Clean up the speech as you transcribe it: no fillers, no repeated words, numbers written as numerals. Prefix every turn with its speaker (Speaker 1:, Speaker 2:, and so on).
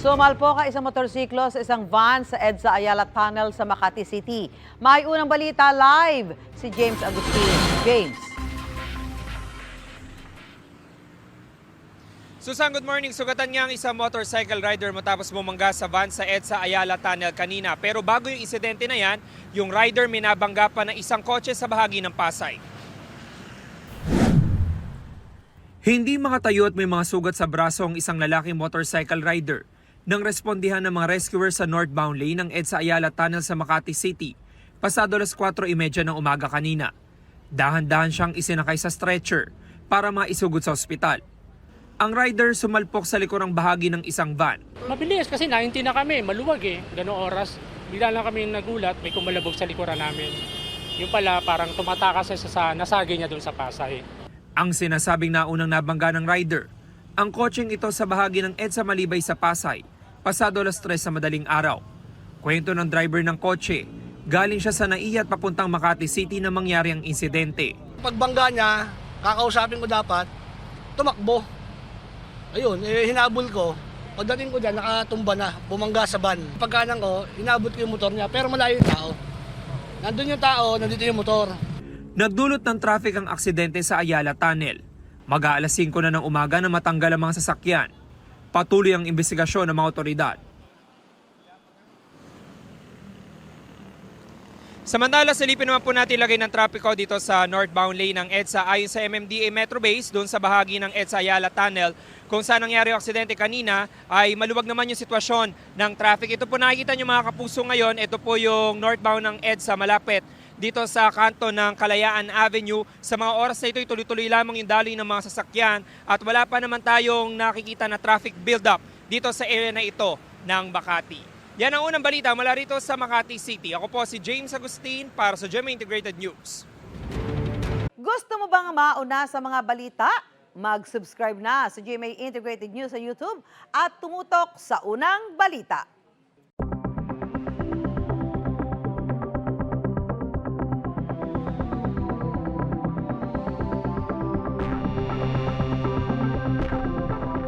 Speaker 1: Sumalpok ang isang motorsiklo sa isang van sa EDSA Ayala Tunnel sa Makati City. May unang balita live si James Agustin. James.
Speaker 2: Susan, good morning. Sugatan nga ang isang motorcycle rider matapos bumangga sa van sa EDSA Ayala Tunnel kanina. Pero bago yung insidente na yan, yung rider minabangga pa ng isang kotse sa bahagi ng Pasay. Hindi makatayo at may mga sugat sa braso ang isang lalaking motorcycle rider nang respondihan ng mga rescuer sa northbound lane ng EDSA Ayala Tunnel sa Makati City pasado alas 4:30 ng umaga kanina. Dahan-dahan siyang isinakay sa stretcher para maisugod sa ospital. Ang rider sumalpok sa likurang bahagi ng isang van.
Speaker 3: Mabilis kasi 90 na kami, maluwag Ganong oras. Bigla lang kami nagulat, may kumalabog sa likuran namin. Yung pala parang tumatakas siya sa nasagi niya doon sa Pasay.
Speaker 2: Ang sinasabing naunang nabangga ng rider, ang kotseng ito sa bahagi ng EDSA Malibay sa Pasay, pasado alas 3 sa madaling araw. Kwento ng driver ng kotse, galing siya sa Naiya at papuntang Makati City na mangyari ang insidente.
Speaker 4: Pagbangga niya, kakausapin ko dapat, tumakbo. Ayun, hinabol ko. Pagdating ko dyan, nakatumba na, bumangga sa van. Pagkanan ko, hinabot ko yung motor niya, pero malayo yung tao. Nandun yung tao, nandito yung motor.
Speaker 2: Nagdulot ng traffic ang aksidente sa Ayala Tunnel. Mag-aalas 5 na ng umaga na matanggal ang mga sasakyan. Patuloy ang investigasyon ng mga otoridad. Samantala, silipin naman po natin lagay ng trapiko dito sa northbound lane ng EDSA ayon sa MMDA Metro Base doon sa bahagi ng EDSA Ayala Tunnel kung saan nangyari ang aksidente kanina ay maluwag naman yung sitwasyon ng traffic. Ito po nakikita nyo mga kapuso ngayon, ito po yung northbound ng EDSA malapit dito sa kanto ng Kalayaan Avenue. Sa mga oras na ito, tuloy-tuloy lamang yung daloy ng mga sasakyan at wala pa naman tayong nakikita na traffic build-up dito sa area na ito ng Makati. Yan ang unang balita mula rito sa Makati City. Ako po si James Agustin para sa GMA Integrated News.
Speaker 1: Gusto mo bang mauna sa mga balita? Mag-subscribe na sa GMA Integrated News sa YouTube at tumutok sa unang balita.